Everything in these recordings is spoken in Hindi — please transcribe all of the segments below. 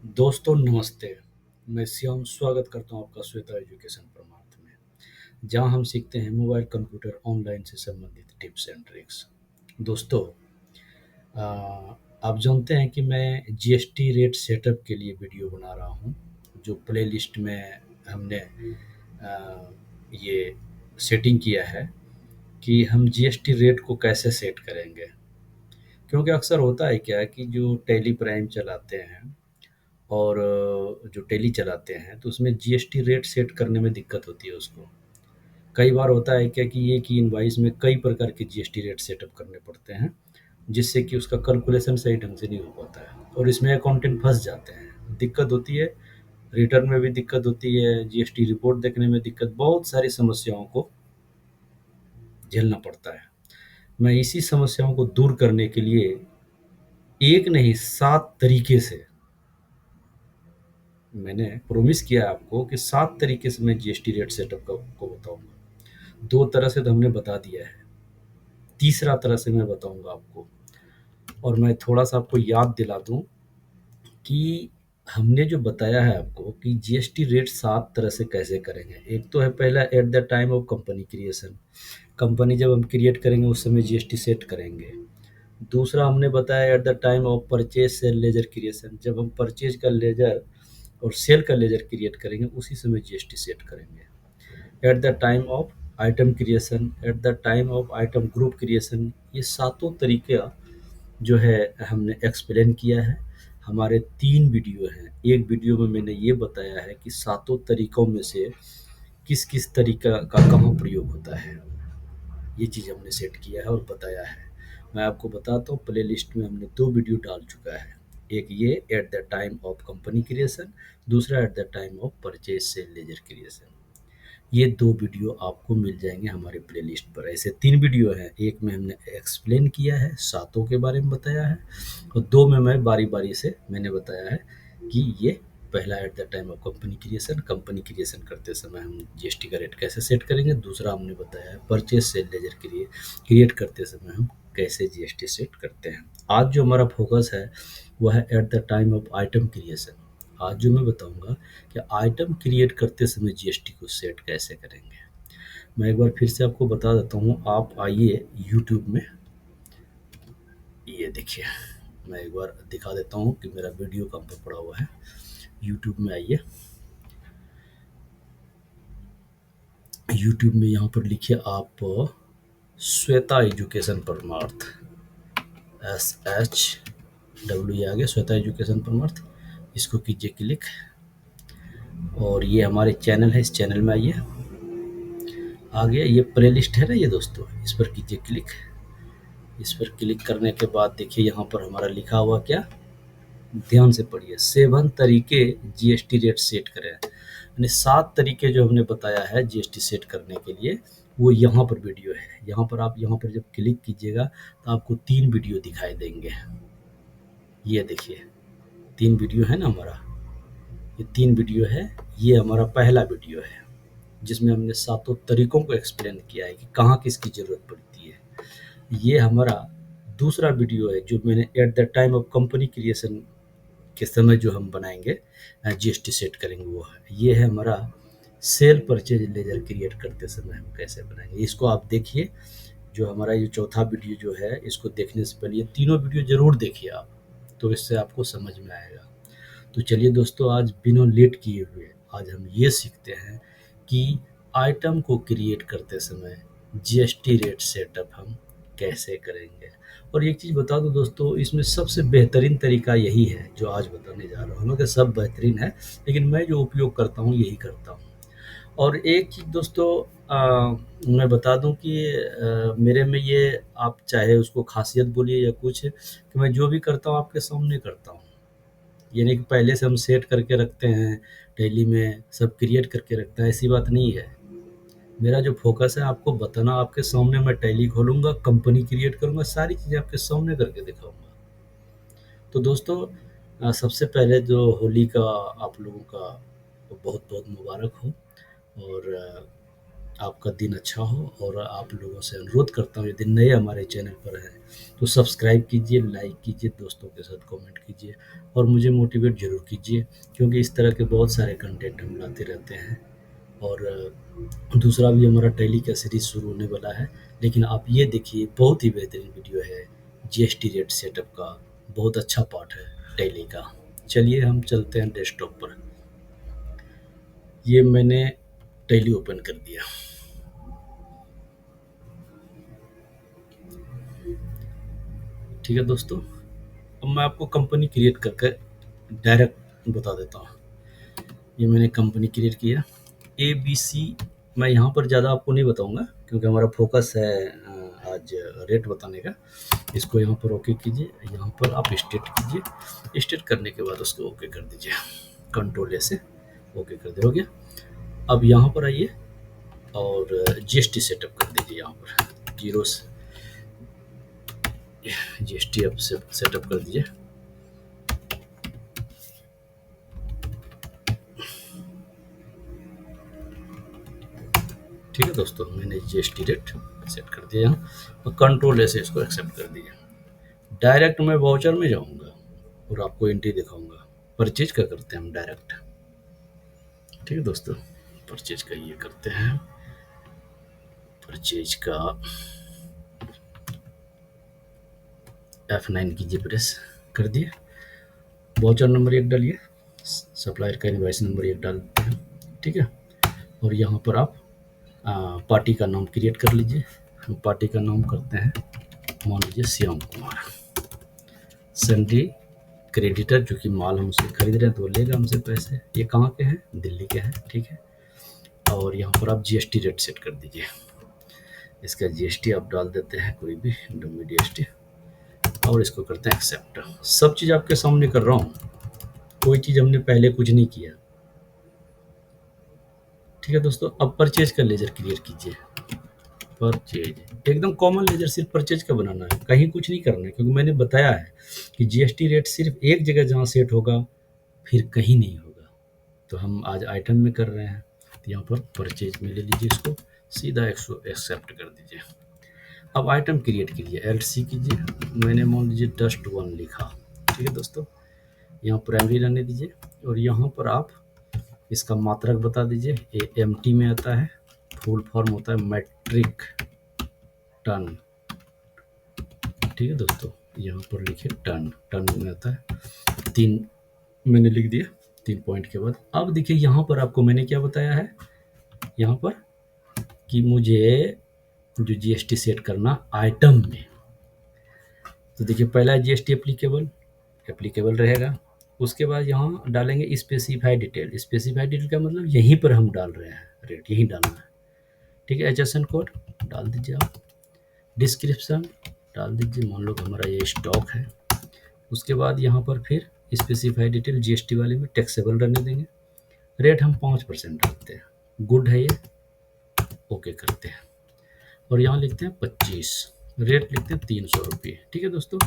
दोस्तों नमस्ते। मैं श्याम स्वागत करता हूँ आपका श्वेता एजुकेशन परमार्थ में, जहाँ हम सीखते हैं मोबाइल कंप्यूटर ऑनलाइन से संबंधित टिप्स एंड ट्रिक्स। दोस्तों, अ, आप जानते हैं कि मैं जीएसटी रेट सेटअप के लिए वीडियो बना रहा हूँ, जो प्लेलिस्ट में हमने ये सेटिंग किया है कि हम जीएसटी रेट को कैसे सेट करेंगे। क्योंकि अक्सर होता है क्या कि जो टैली प्राइम चलाते हैं और जो टेली चलाते हैं तो उसमें जीएसटी रेट सेट करने में दिक्कत होती है उसको। कई बार होता है क्या कि एक ही इनवॉइस में कई प्रकार के जीएसटी रेट सेटअप करने पड़ते हैं, जिससे कि उसका कैलकुलेशन सही ढंग से नहीं हो पाता है और इसमें अकाउंटेंट फँस जाते हैं। दिक्कत होती है, रिटर्न में भी दिक्कत होती है, जीएसटी रिपोर्ट देखने में दिक्कत, बहुत सारी समस्याओं को झेलना पड़ता है। मैं इसी समस्याओं को दूर करने के लिए एक नहीं 7 तरीके से मैंने प्रॉमिस किया है आपको कि 7 तरीके से मैं जीएसटी रेट सेटअप का आपको बताऊँगा। 2 तरह से तो हमने बता दिया है, तीसरा तरह से मैं बताऊँगा आपको। और मैं थोड़ा-सा आपको याद दिला दूँ कि हमने जो बताया है आपको कि जीएसटी रेट 7 तरह से कैसे करेंगे। एक तो है पहला eight the time of company creation, company जब हम क्रिएट करेंगे उस समय जीएसटी सेट करेंगे। दूसरा हमने बताया at the time of purchase sale ledger creation, जब हम परचेज़ का लेजर और सेल का लेजर क्रिएट करेंगे उसी समय जीएसटी सेट करेंगे। Eight the time of item creation, eight the time of item group creation, ये सातों तरीका जो है हमने एक्सप्लेन किया है। हमारे 3 वीडियो हैं। एक वीडियो में मैंने ये बताया है कि सातों तरीकों में से किस-किस तरीका का कहाँ प्रयोग होता है। ये चीज़ हमने सेट किया है और बताया है। मैं आपको बताता हूँ, प्लेलिस्ट में हमने 2 वीडियो डाल चुका है। एक ये at the time of company creation, दूसरा at the time of purchase sale ledger creation. ये 2 वीडियो आपको मिल जाएँगे हमारे प्लेलिस्ट पर। ऐसे 3 वीडियो हैं, एक में हमने एक्सप्लेन किया है, सातों के बारे में बताया है और 2 में मैं बारी-बारी से मैंने बताया है कि ये पहला eight the time of company creation करते समय हम जीएसटी का रेट कैसे सेट करेंगे, दूसरा हमने बताया है परचेज़ सेल लेजर क्रिएट करते समय हम कैसे जीएसटी सेट करते हैं। आज जो हमारा फ़ोकस है, वो है eight the time of item creation. आज जो मैं बताऊँगा कि आइटम क्रिएट करते समय जीएसटी को सेट कैसे करेंगे। मैं एक बार फिर से आपको बता देता हूँ, आप आइए यूट्यूब में, ये देखिए, मैं एक बार दिखा देता हूँ कि मेरा वीडियो कहाँ पर पड़ा हुआ है। यूट्यूब में आइए, यूट्यूब में यहाँ पर लिखिए आप श्वेता एजुकेशन परमार्थ, SHW आ गया, श्वेता एजुकेशन परमार्थ। इसको कीजिए क्लिक और ये हमारे चैनल है, इस चैनल में आइए। आ गया, ये प्लेलिस्ट है ना ये दोस्तों, इस पर कीजिए क्लिक। इस पर क्लिक करने के बाद देखिए यहाँ पर हमारा लिखा हुआ क्या, ध्यान से पढ़िए, 7 तरीके जीएसटी रेट सेट करें। यानी 7 तरीके जो हमने बताया है जीएसटी सेट करने के लिए, वो यहाँ पर वीडियो है। यहाँ पर आप यहाँ पर जब क्लिक कीजिएगा तो आपको 3 वीडियो दिखाई देंगे। ये देखिए 3 वीडियो है ना हमारा, ये 3 वीडियो है। ये हमारा पहला वीडियो है जिसमें हमने सातों तरीकों को एक्सप्लेन किया है कि कहाँ किसकी ज़रूरत पड़ती है। ये हमारा दूसरा वीडियो है जो मैंने eight the time of company creation के समय जो हम बनाएंगे, जीएसटी सेट करेंगे, वो है। ये है हमारा सेल परचेज लेजर क्रिएट करते समय हम कैसे बनाएंगे। इसको आप देखिए, जो हमारा ये चौथा वीडियो जो है, इसको देखने से पहले ये तीनों वीडियो ज़रूर देखिए आप, तो इससे आपको समझ में आएगा। तो चलिए दोस्तों, आज बिना लेट किए हुए आज हम ये सीखते हैं कि आइटम को क्रिएट करते समय जीएसटी रेट सेटअप हम कैसे करेंगे। और एक चीज़ बता दूं दोस्तों, इसमें सबसे बेहतरीन तरीका यही है जो आज बताने जा रहा हूँ। हालांकि सब बेहतरीन है, लेकिन मैं जो उपयोग करता हूँ यही करता हूँ। और एक चीज़ दोस्तों, मैं बता दूं कि मेरे में ये, आप चाहे उसको खासियत बोलिए या कुछ, कि मैं जो भी करता हूँ आपके सामने करता हूँ। यानी कि पहले से हम सेट करके रखते हैं, डेली में सब क्रिएट करके रखते हैं, ऐसी बात नहीं है। मेरा जो फ़ोकस है आपको बताना, आपके सामने मैं टैली खोलूँगा, कंपनी क्रिएट करूँगा, सारी चीज़ें आपके सामने करके दिखाऊँगा। तो दोस्तों, सबसे पहले जो होली का आप लोगों का बहुत-बहुत मुबारक हो। और आपका दिन अच्छा हो। और आप लोगों से अनुरोध करता हूँ, यदि नए हमारे चैनल पर हैं तो सब्सक्राइब कीजिए, लाइक कीजिए, दोस्तों के साथ कमेंट कीजिए और मुझे मोटिवेट ज़रूर कीजिए, क्योंकि इस तरह के बहुत सारे कंटेंट हम लाते रहते हैं। और दूसरा भी हमारा टैली का सीरीज़ शुरू होने वाला है, लेकिन आप ये देखिए बहुत ही बेहतरीन वीडियो है जीएसटी रेट सेटअप का, बहुत अच्छा पार्ट है टैली का। चलिए हम चलते हैं डेस्कटॉप पर। ये मैंने टैली ओपन कर दिया। ठीक है दोस्तों, अब मैं आपको कंपनी क्रिएट करके डायरेक्ट बता देता हूँ। ये मैंने कंपनी क्रिएट किया ABC। मैं यहाँ पर ज़्यादा आपको नहीं बताऊँगा क्योंकि हमारा फोकस है आज रेट बताने का। इसको यहाँ पर ओके कीजिए, यहाँ पर आप स्टेट कीजिए, स्टेट करने के बाद उसको ओके कर दीजिए, कंट्रोल से ओके कर दे, हो गया। अब यहाँ पर आइए और GST सेटअप कर दीजिए, यहाँ पर जीरो से GST अब से सेटअप कर दीजिए। ठीक है दोस्तों, मैंने GST रेट सेट कर दिया यहाँ और कंट्रोल से इसको एक्सेप्ट कर दिया। डायरेक्ट मैं वाउचर में जाऊँगा और आपको एंट्री दिखाऊंगा। परचेज का करते हैं हम डायरेक्ट। ठीक है दोस्तों, परचेज का ये करते हैं, परचेज का F9 कीजिए, प्रेस कर दिए। वाउचर नंबर 1 डालिए, सप्लायर का इनवॉइस नंबर 1 डालते हैं। ठीक है, और यहाँ पर आप पार्टी का नाम क्रिएट कर लीजिए। हम पार्टी का नाम करते हैं, मान लीजिए श्याम कुमार। सन्डे क्रेडिटर, जो कि माल हम उसे खरीद रहे हैं तो वो लेगा हमसे पैसे। ये कहाँ के हैं? दिल्ली के हैं। ठीक है, और यहाँ पर आप GST रेट सेट कर दीजिए। इसका GST आप डाल देते हैं कोई भी GST और इसको करते हैं एक्सेप्ट। सब चीज़ आपके सामने कर रहा हूँ, कोई चीज़ हमने पहले कुछ नहीं किया। ठीक है दोस्तों, अब परचेज का लेजर क्रिएट कीजिए। परचेज एकदम कॉमन लेजर, सिर्फ परचेज का बनाना है, कहीं कुछ नहीं करना है, क्योंकि मैंने बताया है कि GST रेट सिर्फ एक जगह जहाँ सेट होगा फिर कहीं नहीं होगा। तो हम आज आइटम में कर रहे हैं, तो यहाँ पर परचेज में ले लीजिए, इसको सीधा एक्सेप्ट कर दीजिए। अब आइटम क्रिएट कीजिए, LC कीजिए। मैंने मान लीजिए डस्ट 1 लिखा। ठीक है दोस्तों, यहाँ प्राइमरी रहने दीजिए और यहाँ पर आप इसका मात्रक बता दीजिए। ये MT में आता है, फुल फॉर्म होता है मैट्रिक टन। ठीक है दोस्तों, यहाँ पर लिखिए टन, टन में आता है। 3 मैंने लिख दिया, 3 पॉइंट के बाद। अब देखिए यहाँ पर आपको मैंने क्या बताया है, यहाँ पर कि मुझे जो GST सेट करना आइटम में। तो देखिए पहला है GST एप्लीकेबल रहेगा। उसके बाद यहाँ डालेंगे स्पेसिफाई डिटेल। स्पेसिफाई डिटेल का मतलब यहीं पर हम डाल रहे हैं, रेट यहीं डालना है। ठीक है, HSN कोड डाल दीजिए आप, डिस्क्रिप्शन डाल दीजिए, मान लो हमारा ये स्टॉक है। उसके बाद यहाँ पर फिर स्पेसिफाई डिटेल GST वाले में टैक्सेबल रहने देंगे। रेट हम 5% डालते हैं, गुड है ये, ओके करते हैं। और यहाँ लिखते हैं 25, रेट लिखते हैं 300 रुपये। ठीक है दोस्तों,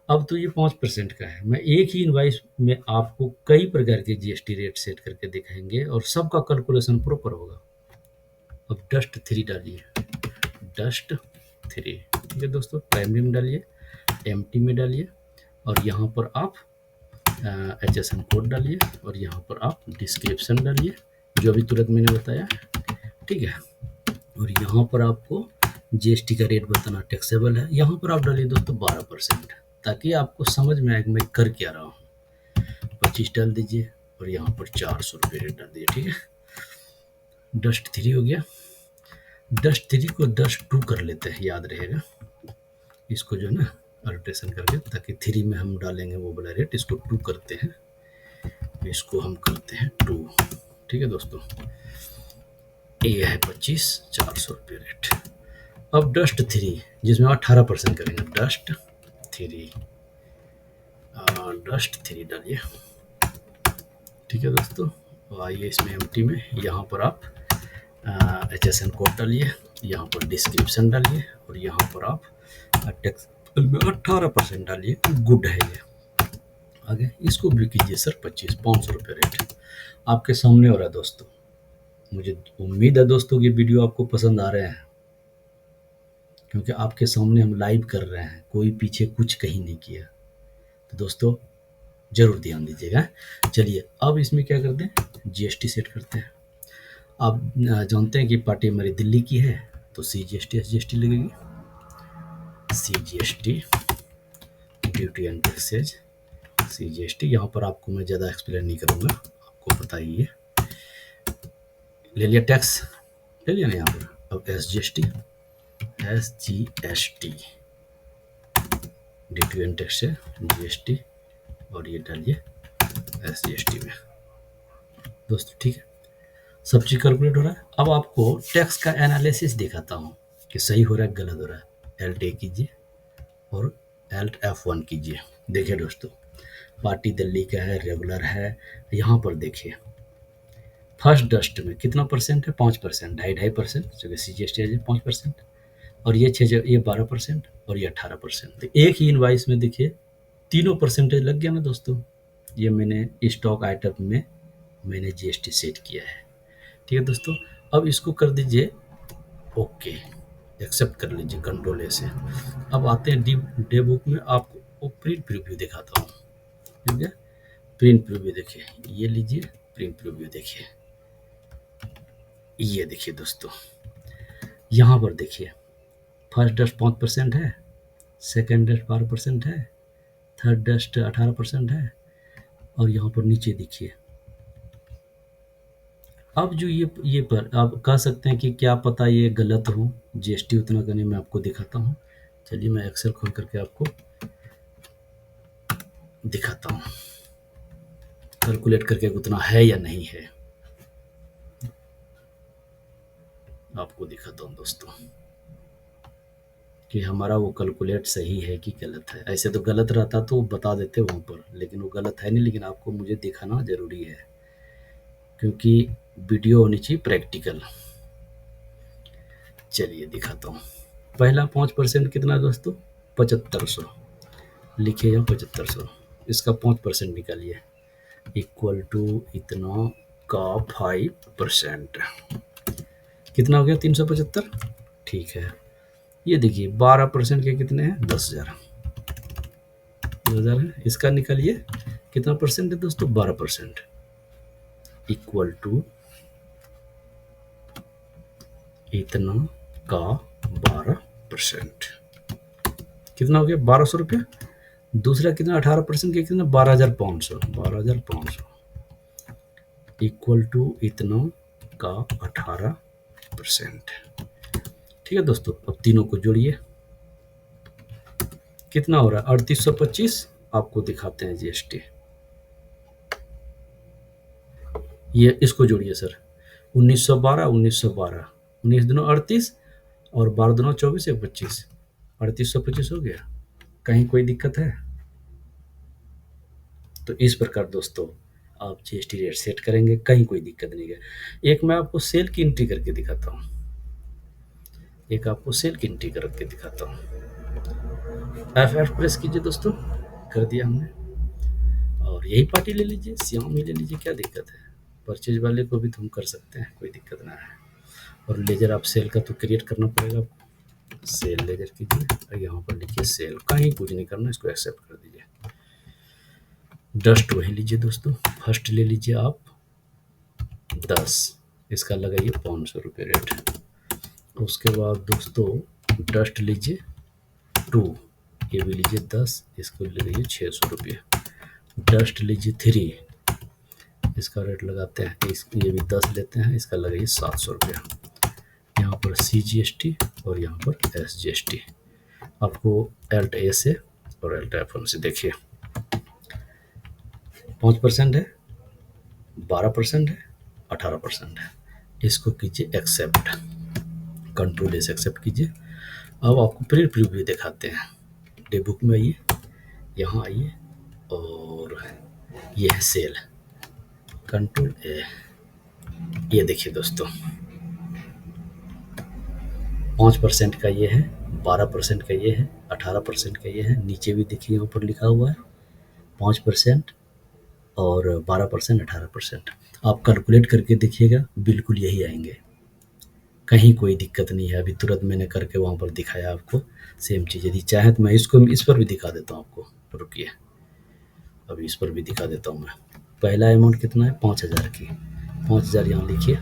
अब तो ये 5% का है। मैं एक ही इनवाइस में आपको कई प्रकार के GST रेट सेट करके दिखाएंगे और सबका कैलकुलेशन प्रॉपर होगा। अब डस्ट 3 डालिए, डस्ट 3। ठीक है दोस्तों, प्राइमरी में डालिए, MT में डालिए और यहाँ पर आप HSN कोड डालिए और यहाँ पर आप डिस्क्रिप्शन डालिए जो अभी तुरंत मैंने बताया। ठीक है, और यहाँ पर आपको GST का रेट बताना टैक्सेबल है। यहाँ पर आप डालिए दोस्तों 12%, ताकि आपको समझ में आए कि मैं कर क्या रहा हूँ। 25 डाल दीजिए और यहाँ पर 400 रुपये रेट डाल दीजिए। ठीक है, डस्ट 3 हो गया। डस्ट 3 को डस्ट 2 कर लेते हैं, याद रहेगा। इसको जो है ना अल्ट्रेशन करके, ताकि 3 में हम डालेंगे वो वाला रेट, इसको 2 करते हैं, इसको हम करते हैं 2। ठीक है दोस्तों, ये है 25, 400 रुपये रेट। अब डस्ट 3 जिसमें 18% करेंगे, डस्ट 3, डस्ट 3 डालिए। ठीक है दोस्तों, आइए इसमें MT में यहाँ पर आप HSN कोड डालिए, यहाँ पर डिस्क्रिप्शन डालिए और यहाँ पर आप टैक्सेबल में 18% डालिए, गुड है ये। आगे इसको भी कीजिए सर 25, 500 रुपये रेट आपके सामने हो रहा है दोस्तों। मुझे उम्मीद है दोस्तों कि वीडियो आपको पसंद आ रहे हैं, क्योंकि आपके सामने हम लाइव कर रहे हैं, कोई पीछे कुछ कहीं नहीं किया। तो दोस्तों ज़रूर ध्यान दीजिएगा। चलिए अब इसमें क्या करते हैं, जीएसटी सेट करते हैं। आप जानते हैं कि पार्टी हमारी दिल्ली की है, तो CGST SGST लगेगी। CGST duty and taxes, CGST। यहाँ पर आपको मैं ज़्यादा एक्सप्लेन नहीं करूँगा, आपको पता ही है। ले लिया टैक्स, ले लिया ना यहाँ पर। अब SGST duty and taxes, GST, और ये डालिए SGST में। दोस्तों ठीक है, सब चीज़ कैलकुलेट हो रहा है। अब आपको टैक्स का एनालिसिस दिखाता हूँ कि सही हो रहा है गलत हो रहा है। Alt A कीजिए और Alt F1 कीजिए। देखिए दोस्तों, पार्टी दिल्ली का है, रेगुलर है। यहाँ पर देखिए फर्स्ट डस्ट में कितना परसेंट है, 5%, 2.5%, जो कि CGST है 5%, और ये 12% और ये 18%। तो एक ही इनवाइस में देखिए तीनों परसेंटेज लग गया ना दोस्तों। ये मैंने स्टॉक आइटम में मैंने GST सेट किया है। ठीक है दोस्तों, अब इसको कर दीजिए ओके, एक्सेप्ट कर लीजिए कंट्रोल A से। अब आते हैं डे बुक में, आपको प्रिंट प्रीव्यू दिखाता हूँ। ठीक है, प्रिंट प्रीव्यू देखिए, ये लीजिए प्रिंट प्रीव्यू देखिए। ये देखिए दोस्तों, यहाँ पर देखिए फर्स्ट डस्ट 5% है, सेकेंड डस्ट 12% है, थर्ड डस्ट 18% है, और यहाँ पर नीचे देखिए। अब जो ये पर आप कह सकते हैं कि क्या पता ये गलत हो, GST उतना करने में आपको दिखाता हूँ। चलिए मैं एक्सेल खोल करके आपको दिखाता हूँ कैलकुलेट करके उतना है या नहीं है, आपको दिखाता हूँ दोस्तों कि हमारा वो कैलकुलेट सही है कि गलत है। ऐसे तो गलत रहता तो बता देते वहाँ पर, लेकिन वो गलत है नहीं, लेकिन आपको मुझे दिखाना ज़रूरी है क्योंकि वीडियो होनी चाहिए प्रैक्टिकल। चलिए दिखाता हूँ। पहला 5% कितना है दोस्तों, 7500 लिखिए, या 7500, इसका 5% निकालिए, इक्वल टू इतना का 5%, कितना हो गया 375। ठीक है, ये देखिए 12% के कितने हैं, 10,000 है। इसका निकालिए कितना परसेंट है दोस्तों, 12%, इक्वल टू इतना का 12%, कितना हो गया 1200 रुपया। दूसरा कितना 18% के कितना 12,500 इक्वल टू इतना का 18%। ठीक है दोस्तों, अब तीनों को जोड़िए, कितना हो रहा है 3825। आपको दिखाते हैं GST, ये इसको जोड़िए सर, 1912 1912, 19 दूनो 38 और 12 दूनो 24, 1 25, 3825 हो गया। कहीं कोई दिक्कत है? तो इस प्रकार दोस्तों आप GST रेट सेट करेंगे, कहीं कोई दिक्कत नहीं है। एक मैं आपको सेल की एंट्री करके दिखाता हूँ, F8 प्रेस कीजिए दोस्तों, कर दिया हमने। और यही पार्टी ले लीजिए, श्याम ही ले लीजिए, क्या दिक्कत है, परचेज वाले को भी तो हम कर सकते हैं, कोई दिक्कत ना है। और लेजर आप सेल का तो क्रिएट करना पड़ेगा आपको, सेल लेजर कीजिए और यहाँ पर लिखिए सेल, कहीं कुछ नहीं करना, इसको एक्सेप्ट कर दीजिए। डस्ट वही लीजिए दोस्तों, फर्स्ट ले लीजिए आप 10, इसका लगाइए 500 रुपये रेट। उसके बाद दोस्तों डस्ट लीजिए 2, ये भी लीजिए 10, इसको लगाइए 600 रुपये। डस्ट लीजिए 3, इसका रेट लगाते हैं, ये भी 10 लेते हैं, इसका लगाइए 700 रुपया। यहाँ पर CGST और यहाँ पर SGST, आपको Alt A से और Alt F1 से देखिए 5% है, 12% है, 18% है। इसको कीजिए एक्सेप्ट, कंट्रोल A से एक्सेप्ट कीजिए। अब आपको प्रिंट प्रीव्यू दिखाते हैं, डे बुक में आइए, यहाँ आइए, और ये है सेल, कंट्रोल A, ये देखिए दोस्तों 5% का ये है, 12% का ये है, 18% का ये है। नीचे भी देखिए यहाँ पर लिखा हुआ है 5% और 12%, 18%। आप कैलकुलेट करके देखिएगा, बिल्कुल यही आएँगे। कहीं कोई दिक्कत नहीं है। अभी तुरंत मैंने करके वहाँ पर दिखाया आपको, सेम चीज़। यदि चाहें तो मैं इसको इस पर भी दिखा देता हूँ आपको, रुकिए, अभी इस पर भी दिखा देता हूँ मैं। पहला अमाउंट कितना है? 5,000 की, 5,000 यहाँ लिखिए,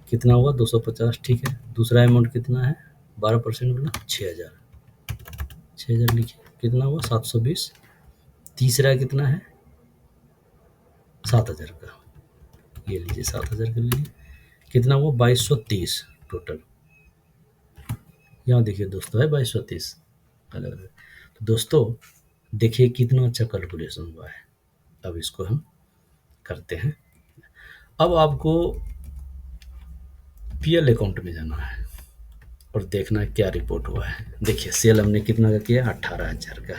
कितना हुआ? 250, ठीक है। दूसरा अमाउंट कितना है? 12% बोला, 6,000, 6,000 लिखिए, कितना हुआ? 720। तीसरा कितना है? 7,000 का, ये लीजिए 7,000 का लीजिए, कितना हुआ? 2230 टोटल। यहाँ देखिए दोस्तों, है 2230 अलग अलग। तो दोस्तों देखिए कितना अच्छा कैलकुलेशन हुआ है। अब इसको हम करते हैं। अब आपको पीएल अकाउंट में जाना है और देखना है क्या रिपोर्ट हुआ है। देखिए सेल हमने कितना का किया? 18,000 का।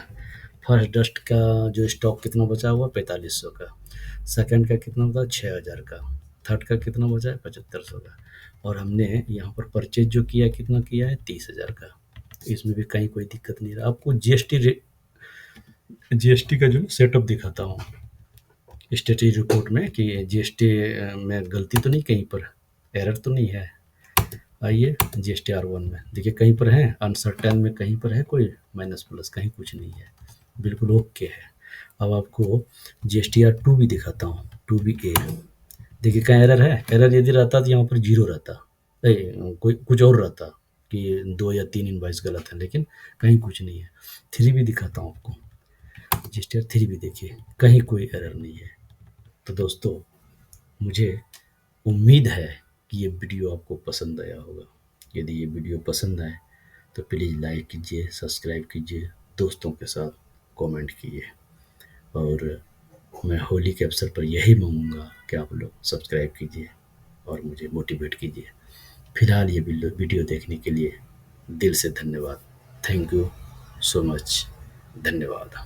फर्स्ट डस्ट का जो स्टॉक कितना बचा हुआ? 4500 का। सेकंड का कितना बचा? 6,000 का। थर्ड का कितना बचा है? 7500 का। और हमने यहाँ पर परचेज जो किया कितना किया है? 30,000 का। इसमें भी कहीं कोई दिक्कत नहीं रहा। आपको जीएसटी का जो सेटअप दिखाता हूँ स्टेटरी रिपोर्ट में, कि जीएसटी में गलती तो नहीं, कहीं पर एरर तो नहीं है। आइए जीएसटी R1 में देखिए, कहीं पर है अनसर्टेन में, कहीं पर है कोई माइनस प्लस, कहीं कुछ नहीं है, बिल्कुल ओके है। अब आपको जीएसटी R2 भी दिखाता हूँ, 2BA। देखिए कहीं एरर है? एरर यदि रहता तो यहाँ पर जीरो रहता, कोई कुछ और रहता कि 2 या 3 इनवॉइस गलत है, लेकिन कहीं कुछ नहीं है। 3 भी दिखाता हूँ आपको, जीएसटी R3 भी देखिए, कहीं कोई एरर नहीं है। तो दोस्तों मुझे उम्मीद है कि ये वीडियो आपको पसंद आया होगा। यदि ये वीडियो पसंद आए तो प्लीज़ लाइक कीजिए, सब्सक्राइब कीजिए, दोस्तों के साथ कमेंट कीजिए। और मैं होली के अवसर पर यही मांगूंगा कि आप लोग सब्सक्राइब कीजिए और मुझे मोटिवेट कीजिए। फिलहाल ये वीडियो देखने के लिए दिल से धन्यवाद। Thank you so much. धन्यवाद।